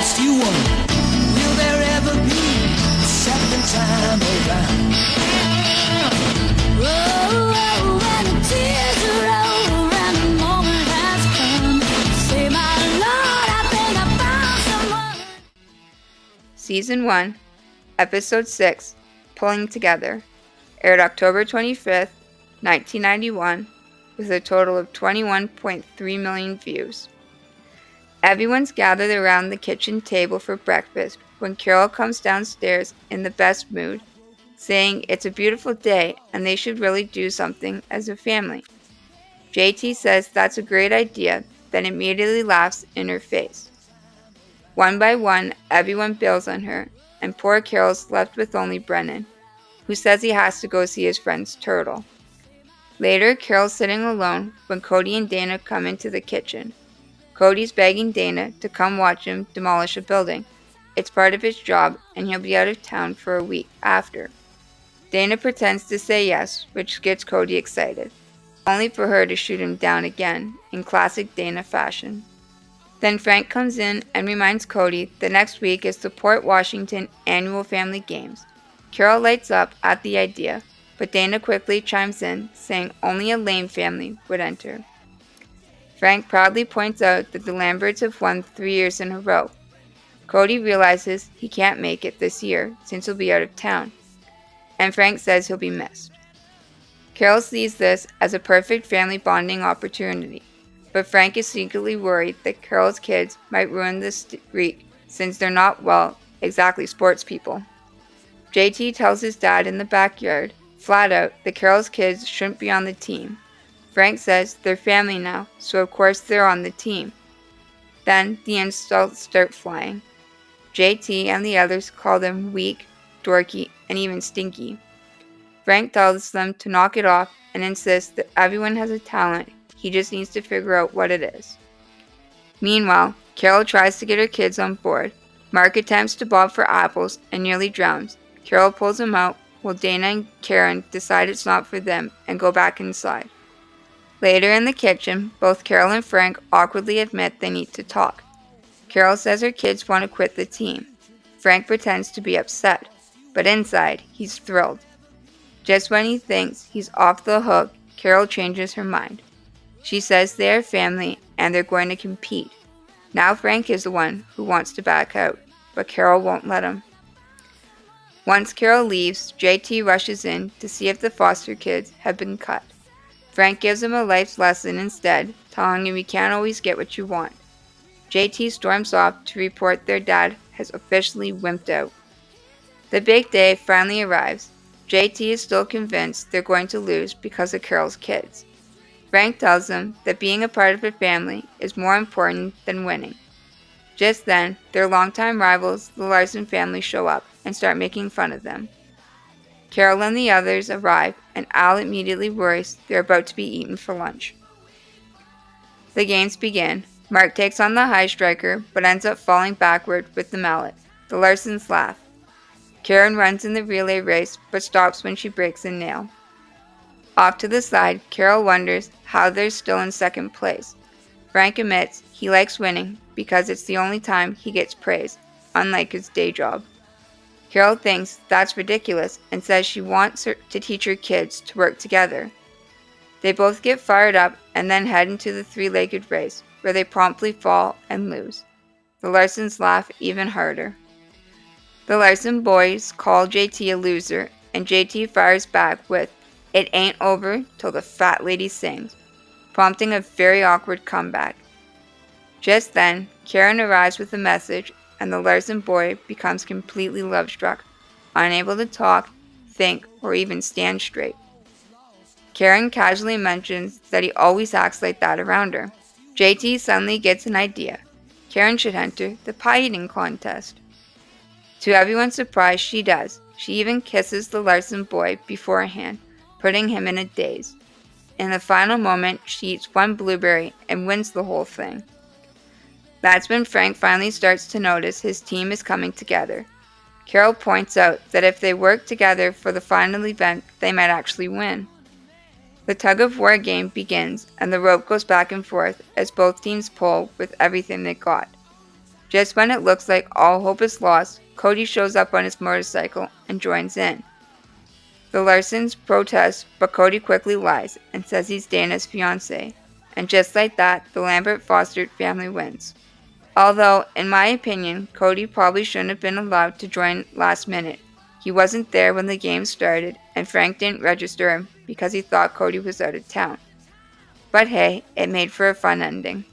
lost you won. Will there ever be a second time around? Oh, when the tears are over and the moment has come, say, my Lord, I think I found someone. Season 1, Episode 6, Pulling Together, aired October 25th, 1991, with a total of 21.3 million views. Everyone's gathered around the kitchen table for breakfast when Carol comes downstairs in the best mood, saying it's a beautiful day and they should really do something as a family. JT says that's a great idea, then immediately laughs in her face. One by one, everyone bails on her, and poor Carol's left with only Brennan, who says he has to go see his friend's turtle. Later, Carol's sitting alone when Cody and Dana come into the kitchen. Cody's begging Dana to come watch him demolish a building. It's part of his job, and he'll be out of town for a week after. Dana pretends to say yes, which gets Cody excited, only for her to shoot him down again, in classic Dana fashion. Then Frank comes in and reminds Cody that next week is the Port Washington annual family games. Carol lights up at the idea, but Dana quickly chimes in, saying only a lame family would enter. Frank proudly points out that the Lamberts have won 3 years in a row. Cody realizes he can't make it this year since he'll be out of town, and Frank says he'll be missed. Carol sees this as a perfect family bonding opportunity, but Frank is secretly worried that Carol's kids might ruin the streak since they're not, well, exactly sports people. JT tells his dad in the backyard, flat out, that Carol's kids shouldn't be on the team. Frank says they're family now, so of course they're on the team. Then the insults start flying. JT and the others call them weak, dorky, and even stinky. Frank tells them to knock it off and insists that everyone has a talent, he just needs to figure out what it is. Meanwhile, Carol tries to get her kids on board. Mark attempts to bob for apples and nearly drowns. Carol pulls him out, while Dana and Karen decide it's not for them and go back inside. Later in the kitchen, both Carol and Frank awkwardly admit they need to talk. Carol says her kids want to quit the team. Frank pretends to be upset, but inside, he's thrilled. Just when he thinks he's off the hook, Carol changes her mind. She says they are family and they're going to compete. Now Frank is the one who wants to back out, but Carol won't let him. Once Carol leaves, JT rushes in to see if the foster kids have been cut. Frank gives him a life lesson instead, telling him you can't always get what you want. JT storms off to report their dad has officially wimped out. The big day finally arrives. JT is still convinced they're going to lose because of Carol's kids. Frank tells them that being a part of a family is more important than winning. Just then, their longtime rivals, the Larson family, show up and start making fun of them. Carol and the others arrive, and Al immediately worries they're about to be eaten for lunch. The games begin. Mark takes on the high striker, but ends up falling backward with the mallet. The Larsons laugh. Karen runs in the relay race, but stops when she breaks a nail. Off to the side, Carol wonders how they're still in second place. Frank admits he likes winning because it's the only time he gets praise, unlike his day job. Carol thinks that's ridiculous and says she wants her to teach her kids to work together. They both get fired up and then head into the three-legged race, where they promptly fall and lose. The Larsons laugh even harder. The Larson boys call JT a loser, and JT fires back with, "It ain't over till the fat lady sings," prompting a very awkward comeback. Just then, Karen arrives with a message, and the Larson boy becomes completely love-struck, unable to talk, think, or even stand straight. Karen casually mentions that he always acts like that around her. JT suddenly gets an idea. Karen should enter the pie-eating contest. To everyone's surprise, she does. She even kisses the Larson boy beforehand, putting him in a daze. In the final moment, she eats one blueberry and wins the whole thing. That's when Frank finally starts to notice his team is coming together. Carol points out that if they work together for the final event, they might actually win. The tug-of-war game begins, and the rope goes back and forth as both teams pull with everything they got. Just when it looks like all hope is lost, Cody shows up on his motorcycle and joins in. The Larsons protest, but Cody quickly lies and says he's Dana's fiancé. And just like that, the Lambert Foster family wins. Although, in my opinion, Cody probably shouldn't have been allowed to join last minute. He wasn't there when the game started, and Frank didn't register him because he thought Cody was out of town. But hey, it made for a fun ending.